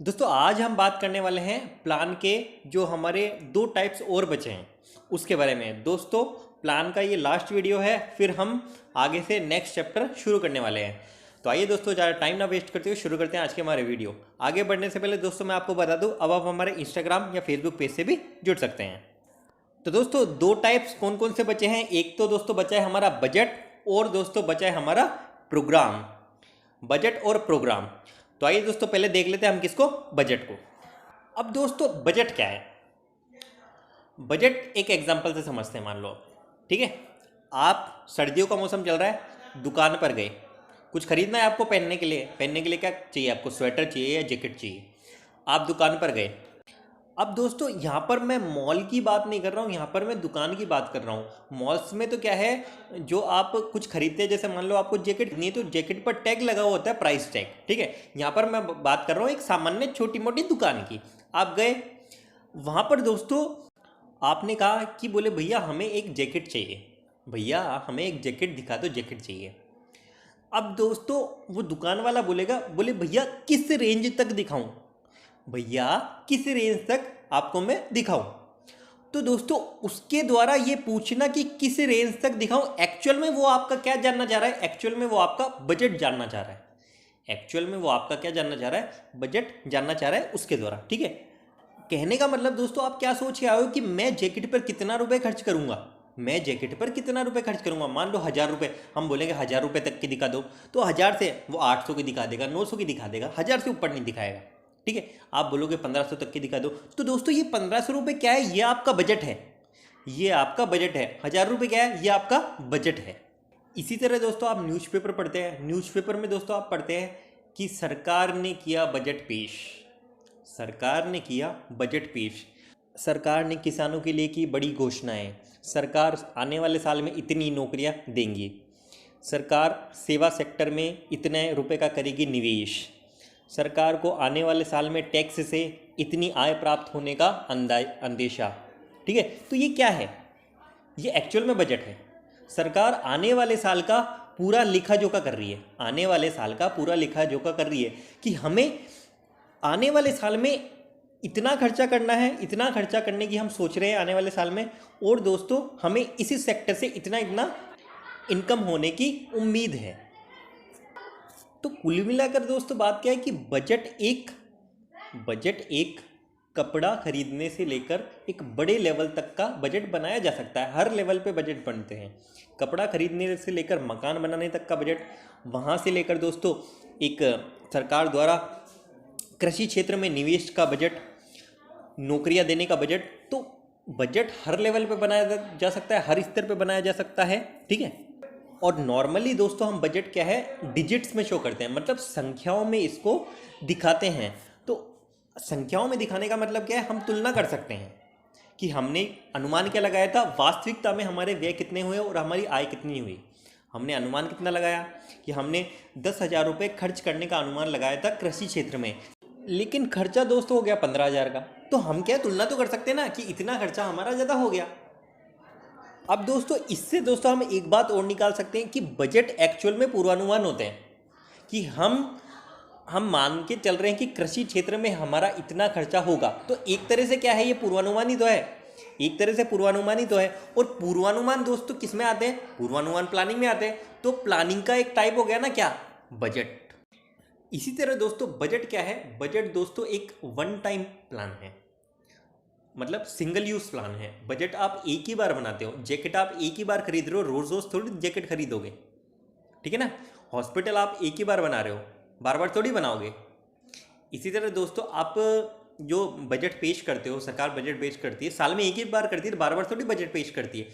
दोस्तों आज हम बात करने वाले हैं प्लान के जो हमारे दो टाइप्स और बचे हैं उसके बारे में। दोस्तों प्लान का ये लास्ट वीडियो है, फिर हम आगे से नेक्स्ट चैप्टर शुरू करने वाले हैं। तो आइए दोस्तों ज़्यादा टाइम ना वेस्ट करते हुए शुरू करते हैं आज के हमारे वीडियो। आगे बढ़ने से पहले दोस्तों मैं आपको बता दूं, अब आप हमारे इंस्टाग्राम या फेसबुक पेज से भी जुड़ सकते हैं। तो दोस्तों दो टाइप्स कौन कौन से बचे हैं, एक तो दोस्तों बचा है हमारा बजट और दोस्तों बचा है हमारा प्रोग्राम। बजट और प्रोग्राम। तो आइए दोस्तों पहले देख लेते हैं हम किसको, बजट को। अब दोस्तों बजट क्या है, बजट एक एग्जांपल से समझते हैं। मान लो ठीक है, आप सर्दियों का मौसम चल रहा है, दुकान पर गए, कुछ खरीदना है आपको पहनने के लिए क्या चाहिए आपको, स्वेटर चाहिए या जैकेट चाहिए। आप दुकान पर गए। अब दोस्तों यहाँ पर मैं मॉल की बात नहीं कर रहा हूँ, यहाँ पर मैं दुकान की बात कर रहा हूँ। मॉल्स में तो क्या है, जो आप कुछ खरीदते हैं, जैसे मान लो आपको जैकेट नहीं तो जैकेट पर टैग लगा हुआ होता है, प्राइस टैग। ठीक है, यहाँ पर मैं बात कर रहा हूँ एक सामान्य छोटी मोटी दुकान की। आप गए वहाँ पर दोस्तों, आपने कहा कि बोले भैया हमें एक जैकेट चाहिए, भैया हमें एक जैकेट दिखा दो, जैकेट चाहिए। अब दोस्तों वो दुकान वाला बोलेगा, बोले भैया किस रेंज तक दिखाऊं, भैया किस रेंज तक आपको मैं दिखाऊं। तो दोस्तों उसके द्वारा ये पूछना कि किस रेंज तक दिखाऊं, एक्चुअल में वो आपका क्या जानना चाह रहा है, एक्चुअल में वो आपका बजट जानना चाह रहा है। एक्चुअल में वो आपका क्या जानना चाह रहा है, बजट जानना चाह रहा है उसके द्वारा। ठीक है, कहने का मतलब दोस्तों आप क्या सोच के आए हो कि मैं जैकेट पर कितना रुपए खर्च करूंगा, मैं जैकेट पर कितना रुपए खर्च करूंगा। मान लो 1000 रुपये, हम बोलेंगे 1000 रुपये तक की दिखा दो, तो 1000 से वो 800 की दिखा देगा, 900 की दिखा देगा, 1000 से ऊपर नहीं दिखाएगा। ठीक है, आप बोलोगे 1500 तक की दिखा दो, तो दोस्तों ये 1500 रुपये क्या है, ये आपका बजट है, ये आपका बजट है। 1000 रुपये क्या है, ये आपका बजट है। इसी तरह दोस्तों आप न्यूज़पेपर पढ़ते हैं, न्यूज़पेपर में दोस्तों आप पढ़ते हैं कि सरकार ने किया बजट पेश, सरकार ने किया बजट पेश, सरकार ने किसानों के लिए की बड़ी घोषणाएं, सरकार आने वाले साल में इतनी नौकरियां देंगी, सरकार सेवा सेक्टर में इतने रुपए का करेगी निवेश, सरकार को आने वाले साल में टैक्स से इतनी आय प्राप्त होने का अंदेशा। ठीक है, तो ये क्या है, ये एक्चुअल में बजट है। सरकार आने वाले साल का पूरा लिखा जोखा कर रही है, आने वाले साल का पूरा लिखा जोखा कर रही है कि हमें आने वाले साल में इतना खर्चा करना है, इतना खर्चा करने की हम सोच रहे हैं आने वाले साल में, और दोस्तों हमें इसी सेक्टर से इतना इतना इनकम होने की उम्मीद है। तो कुल मिलाकर दोस्तों बात क्या है कि बजट एक कपड़ा खरीदने से लेकर एक बड़े लेवल तक का बजट बनाया जा सकता है। हर लेवल पे बजट बनते हैं, कपड़ा खरीदने से लेकर मकान बनाने तक का बजट, वहाँ से लेकर दोस्तों एक सरकार द्वारा कृषि क्षेत्र में निवेश का बजट, नौकरियां देने का बजट। तो बजट हर लेवल पे बनाया जा सकता है, हर स्तर पे बनाया जा सकता है। ठीक है, और नॉर्मली दोस्तों हम बजट क्या है, डिजिट्स में शो करते हैं, मतलब संख्याओं में इसको दिखाते हैं। तो संख्याओं में दिखाने का मतलब क्या है, हम तुलना कर सकते हैं कि हमने अनुमान क्या लगाया था, वास्तविकता में हमारे व्यय कितने हुए और हमारी आय कितनी हुई। हमने अनुमान कितना लगाया कि हमने 10,000 रुपये खर्च करने का अनुमान लगाया था कृषि क्षेत्र में, लेकिन खर्चा दोस्तों हो गया 15,000 का। तो हम क्या तुलना तो कर सकते हैं ना कि इतना खर्चा हमारा ज़्यादा हो गया। अब दोस्तों इससे दोस्तों हम एक बात और निकाल सकते हैं कि बजट एक्चुअल में पूर्वानुमान होते हैं, कि हम मान के चल रहे हैं कि कृषि क्षेत्र में हमारा इतना खर्चा होगा। तो एक तरह से क्या है, ये पूर्वानुमान ही तो है, एक तरह से पूर्वानुमान ही तो है। और पूर्वानुमान दोस्तों किस में आते हैं, पूर्वानुमान प्लानिंग में आते हैं। तो प्लानिंग का एक टाइप हो गया ना क्या, बजट। इसी तरह दोस्तों बजट क्या है, बजट दोस्तों एक वन टाइम प्लान है, मतलब सिंगल यूज प्लान है। बजट आप एक ही बार बनाते हो, जैकेट आप एक ही बार खरीद रहे हो, रोज रोज थोड़ी जैकेट खरीदोगे। ठीक है ना, हॉस्पिटल आप एक ही बार बना रहे हो, बार बार थोड़ी बनाओगे। इसी तरह दोस्तों आप जो बजट पेश करते हो, सरकार बजट पेश करती है, साल में एक ही बार करती है, बार बार थोड़ी बजट पेश करती है।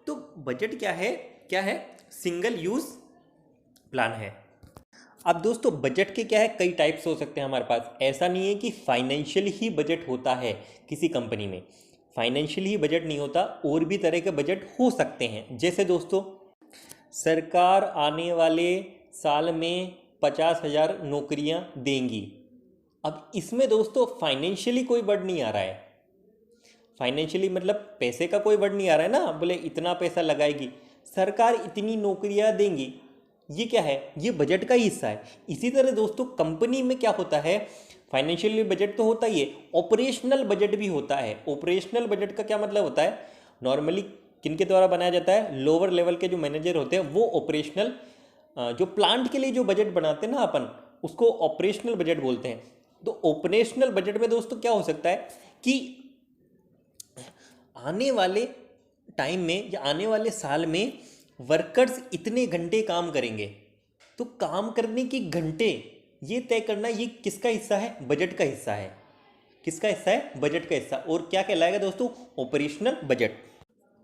तो बजट क्या है, क्या है, सिंगल यूज प्लान है। अब दोस्तों बजट के क्या है, कई टाइप्स हो सकते हैं हमारे पास। ऐसा नहीं है कि फाइनेंशियल ही बजट होता है किसी कंपनी में, फाइनेंशियल ही बजट नहीं होता, और भी तरह के बजट हो सकते हैं। जैसे दोस्तों सरकार आने वाले साल में 50,000 नौकरियां देंगी। अब इसमें दोस्तों फाइनेंशियली कोई वर्ड नहीं आ रहा है, फाइनेंशियली मतलब पैसे का कोई वर्ड नहीं आ रहा है ना, बोले इतना पैसा लगाएगी सरकार, इतनी नौकरियां देंगी, ये क्या है, ये बजट का ही हिस्सा है। इसी तरह दोस्तों कंपनी में क्या होता है, फाइनेंशियल बजट तो होता ही है, ऑपरेशनल बजट भी होता है। ऑपरेशनल बजट का क्या मतलब होता है? नॉर्मली किनके द्वारा बनाया जाता है? लोअर लेवल के जो मैनेजर होते हैं वो ऑपरेशनल, जो प्लांट के लिए जो बजट बनाते हैं ना अपन, उसको ऑपरेशनल बजट बोलते हैं। तो ऑपरेशनल बजट में दोस्तों क्या हो सकता है कि आने वाले टाइम में या आने वाले साल में वर्कर्स इतने घंटे काम करेंगे, तो काम करने के घंटे ये तय करना, ये किसका हिस्सा है? बजट का हिस्सा है। किसका हिस्सा है? बजट का हिस्सा। और क्या कहलाएगा दोस्तों? Operational budget.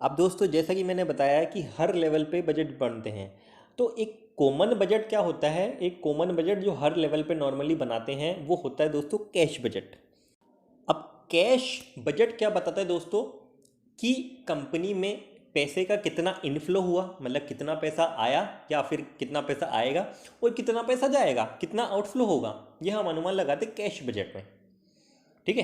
अब दोस्तों जैसा कि मैंने बताया कि हर लेवल पे बजट बनते हैं, तो एक कॉमन बजट क्या होता है? एक कॉमन बजट जो हर लेवल पे नॉर्मली बनाते हैं वो होता है दोस्तों कैश बजट। अब कैश बजट क्या बताता है दोस्तों? कि कंपनी में पैसे का कितना इनफ्लो हुआ, मतलब कितना पैसा आया या फिर कितना पैसा आएगा, और कितना पैसा जाएगा, कितना आउटफ्लो होगा, यह हम अनुमान लगाते हैं कैश बजट में। ठीक है,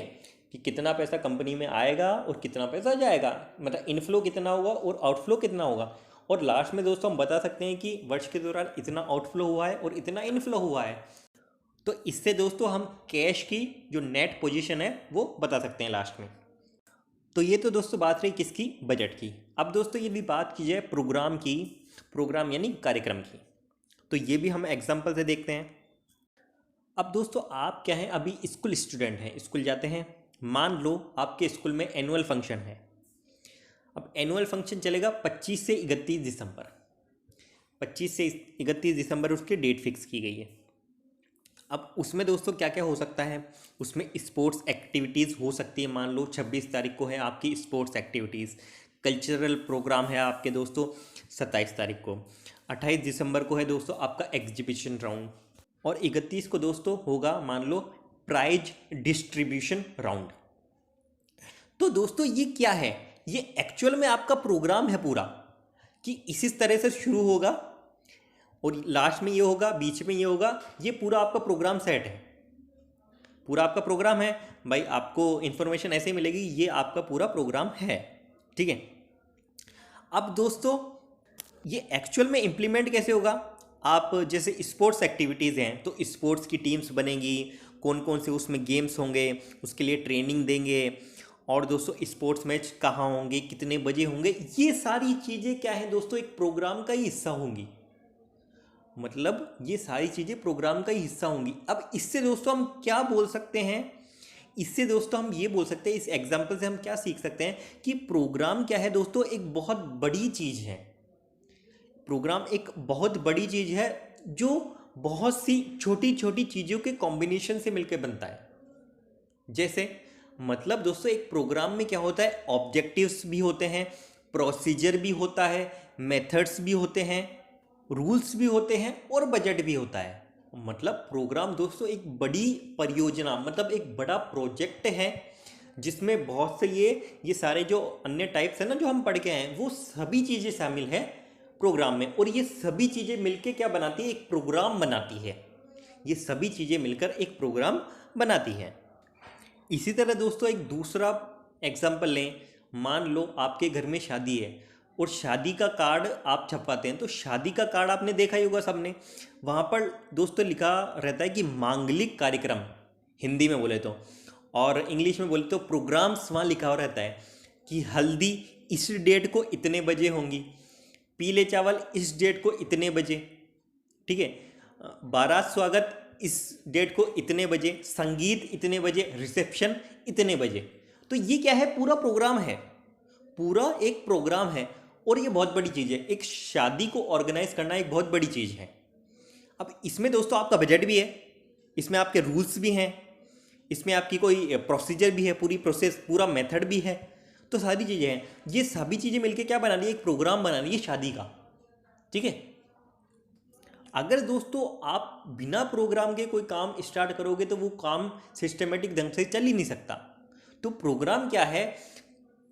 कि कितना पैसा कंपनी में आएगा और कितना पैसा जाएगा, मतलब इनफ्लो कितना होगा और आउटफ्लो कितना होगा। और लास्ट में दोस्तों हम बता सकते हैं कि वर्ष के दौरान इतना आउटफ्लो हुआ है और इतना इनफ्लो हुआ है। तो इससे दोस्तों हम कैश की जो नेट पोजीशन है वो बता सकते हैं लास्ट में। तो ये तो दोस्तों बात रही किसकी? बजट की। अब दोस्तों यदि बात की जाए प्रोग्राम की, प्रोग्राम यानी कार्यक्रम की, तो ये भी हम एग्जाम्पल से देखते हैं। अब दोस्तों आप क्या है, अभी स्कूल स्टूडेंट हैं, स्कूल जाते हैं। मान लो आपके स्कूल में एनुअल फंक्शन है। अब एनुअल फंक्शन चलेगा 25 से 31 दिसंबर। 25 से 31 दिसंबर उसकी डेट फिक्स की गई है। अब उसमें दोस्तों क्या क्या हो सकता है? उसमें स्पोर्ट्स एक्टिविटीज़ हो सकती है। मान लो 26 तारीख को है आपकी स्पोर्ट्स एक्टिविटीज़। कल्चरल प्रोग्राम है आपके दोस्तों 27 तारीख को। 28 दिसंबर को है दोस्तों आपका एग्जीबिशन राउंड। और 31 को दोस्तों होगा मान लो प्राइज डिस्ट्रीब्यूशन राउंड। तो दोस्तों ये क्या है? ये एक्चुअल में आपका प्रोग्राम है पूरा, कि इसी तरह से शुरू होगा और लास्ट में ये होगा, बीच में ये होगा। ये पूरा आपका प्रोग्राम सेट है, पूरा आपका प्रोग्राम है भाई। आपको इन्फॉर्मेशन ऐसे मिलेगी, ये आपका पूरा प्रोग्राम है। ठीक है। अब दोस्तों ये एक्चुअल में इम्प्लीमेंट कैसे होगा? आप जैसे स्पोर्ट्स एक्टिविटीज़ हैं तो स्पोर्ट्स की टीम्स बनेंगी, कौन कौन से उसमें गेम्स होंगे, उसके लिए ट्रेनिंग देंगे। और दोस्तों स्पोर्ट्स मैच कहाँ होंगे, कितने बजे होंगे, ये सारी चीज़ें क्या है दोस्तों, एक प्रोग्राम का ही हिस्सा होंगी। मतलब ये सारी चीज़ें प्रोग्राम का ही हिस्सा होंगी। अब इससे दोस्तों हम क्या बोल सकते हैं? इससे दोस्तों हम ये बोल सकते हैं, इस एग्जाम्पल से हम क्या सीख सकते हैं कि प्रोग्राम क्या है दोस्तों, एक बहुत बड़ी चीज़ है। प्रोग्राम एक बहुत बड़ी चीज़ है जो बहुत सी छोटी छोटी चीज़ों के कॉम्बिनेशन से मिलकर बनता है। जैसे मतलब दोस्तों एक प्रोग्राम में क्या होता है, ऑब्जेक्टिव्स भी होते हैं, प्रोसीजर भी होता है, मेथड्स भी होते हैं, रूल्स भी होते हैं और बजट भी होता है। मतलब प्रोग्राम दोस्तों एक बड़ी परियोजना, मतलब एक बड़ा प्रोजेक्ट है जिसमें बहुत से ये सारे जो अन्य टाइप्स हैं ना जो हम पढ़ के आए हैं, वो सभी चीज़ें शामिल हैं प्रोग्राम में। और ये सभी चीज़ें मिलके क्या बनाती है? एक प्रोग्राम बनाती है। ये सभी चीज़ें मिलकर एक प्रोग्राम बनाती हैं। इसी तरह दोस्तों एक दूसरा एग्जाम्पल लें। मान लो आपके घर में शादी है और शादी का कार्ड आप छपवाते हैं। तो शादी का कार्ड आपने देखा ही होगा सबने, वहाँ पर दोस्तों लिखा रहता है कि मांगलिक कार्यक्रम, हिंदी में बोले तो, और इंग्लिश में बोले तो प्रोग्राम्स वहाँ लिखा हुआ रहता है कि हल्दी इस डेट को इतने बजे होंगी, पीले चावल इस डेट को इतने बजे, ठीक है, बारात स्वागत इस डेट को इतने बजे, संगीत इतने बजे, रिसेप्शन इतने बजे। तो ये क्या है? पूरा प्रोग्राम है, पूरा एक प्रोग्राम है। और ये बहुत बड़ी चीज़ है, एक शादी को ऑर्गेनाइज करना एक बहुत बड़ी चीज़ है। अब इसमें दोस्तों आपका बजट भी है, इसमें आपके रूल्स भी हैं, इसमें आपकी कोई प्रोसीजर भी है, पूरी प्रोसेस, पूरा मेथड भी है। तो सारी चीज़ें हैं, ये सभी चीज़ें मिलकर क्या बना रही है? एक प्रोग्राम बना रही है शादी का। ठीक है। अगर दोस्तों आप बिना प्रोग्राम के कोई काम स्टार्ट करोगे तो वो काम सिस्टमेटिक ढंग से चल ही नहीं सकता। तो प्रोग्राम क्या है?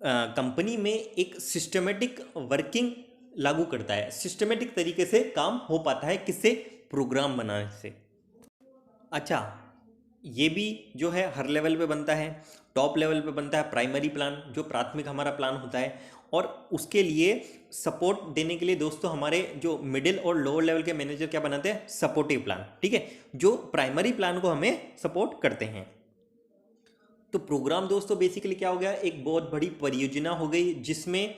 कंपनी में एक सिस्टमेटिक वर्किंग लागू करता है, सिस्टमेटिक तरीके से काम हो पाता है, किससे? प्रोग्राम बनाने से। अच्छा, ये भी जो है हर लेवल पे बनता है, टॉप लेवल पे बनता है प्राइमरी प्लान, जो प्राथमिक हमारा प्लान होता है। और उसके लिए सपोर्ट देने के लिए दोस्तों हमारे जो मिडिल और लोअर लेवल के मैनेजर क्या बनाते हैं, सपोर्टिव प्लान, ठीक है, जो प्राइमरी प्लान को हमें सपोर्ट करते हैं। तो प्रोग्राम दोस्तों बेसिकली क्या हो गया, एक बहुत बड़ी परियोजना हो गई जिसमें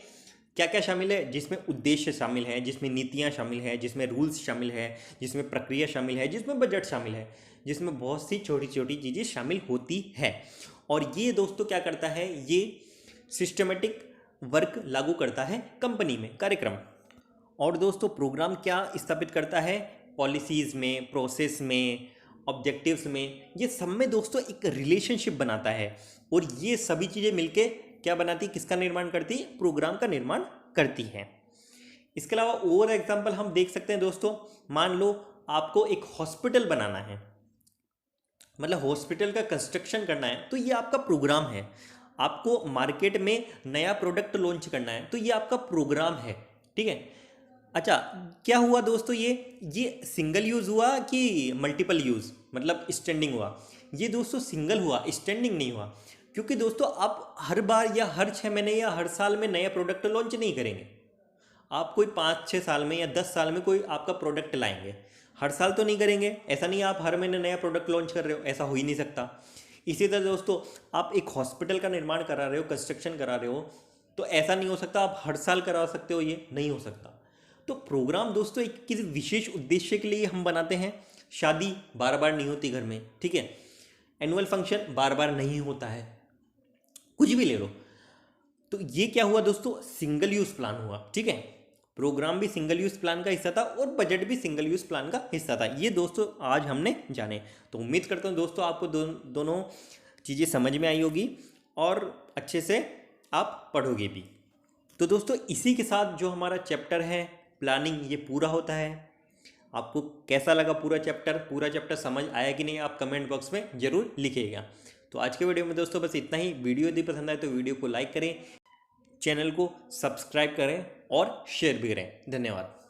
क्या क्या शामिल है, जिसमें उद्देश्य शामिल है, जिसमें नीतियां शामिल है, जिसमें रूल्स शामिल है, जिसमें प्रक्रिया शामिल है, जिसमें बजट शामिल है, जिसमें बहुत सी छोटी छोटी चीज़ें शामिल होती है। और ये दोस्तों क्या करता है, ये सिस्टमेटिक वर्क लागू करता है कंपनी में, कार्यक्रम। और दोस्तों प्रोग्राम क्या स्थापित करता है, पॉलिसीज़ में, प्रोसेस में, ऑब्जेक्टिव्स में, ये सब में दोस्तों एक रिलेशनशिप बनाता है। और ये सभी चीज़ें मिलके क्या बनाती, किसका निर्माण करती, प्रोग्राम का निर्माण करती है। इसके अलावा और एग्जांपल हम देख सकते हैं दोस्तों, मान लो आपको एक हॉस्पिटल बनाना है, मतलब हॉस्पिटल का कंस्ट्रक्शन करना है, तो ये आपका प्रोग्राम है। आपको मार्केट में नया प्रोडक्ट लॉन्च करना है, तो ये आपका प्रोग्राम है, ठीक है। अच्छा, क्या हुआ दोस्तों, ये सिंगल यूज़ हुआ कि मल्टीपल यूज़, मतलब स्टैंडिंग हुआ? ये दोस्तों सिंगल हुआ, स्टैंडिंग नहीं हुआ। क्योंकि दोस्तों आप हर बार या हर 6 महीने या हर साल में नया प्रोडक्ट लॉन्च नहीं करेंगे। आप कोई 5-6 साल में या 10 साल में कोई आपका प्रोडक्ट लाएंगे, हर साल तो नहीं करेंगे। ऐसा नहीं आप हर महीने नया प्रोडक्ट लॉन्च कर रहे हो, ऐसा हो ही नहीं सकता। इसी तरह दोस्तों आप एक हॉस्पिटल का निर्माण करा रहे हो, कंस्ट्रक्शन करा रहे हो, तो ऐसा नहीं हो सकता आप हर साल करा सकते हो, ये नहीं हो सकता। तो प्रोग्राम दोस्तों एक किसी विशेष उद्देश्य के लिए हम बनाते हैं। शादी बार बार नहीं होती घर में, ठीक है, एनुअल फंक्शन बार बार नहीं होता है, कुछ भी ले लो। तो ये क्या हुआ दोस्तों, सिंगल यूज प्लान हुआ, ठीक है। प्रोग्राम भी सिंगल यूज प्लान का हिस्सा था और बजट भी सिंगल यूज प्लान का हिस्सा था। ये दोस्तों आज हमने जाने। तो उम्मीद करता हूँ दोस्तों आपको दोनों चीज़ें समझ में आई होगी और अच्छे से आप पढ़ोगे भी। तो दोस्तों इसी के साथ जो हमारा चैप्टर है प्लानिंग, ये पूरा होता है। आपको कैसा लगा पूरा चैप्टर समझ आया कि नहीं, आप कमेंट बॉक्स में ज़रूर लिखिएगा। तो आज के वीडियो में दोस्तों बस इतना ही। वीडियो यदि पसंद आए तो वीडियो को लाइक करें, चैनल को सब्सक्राइब करें और शेयर भी करें। धन्यवाद।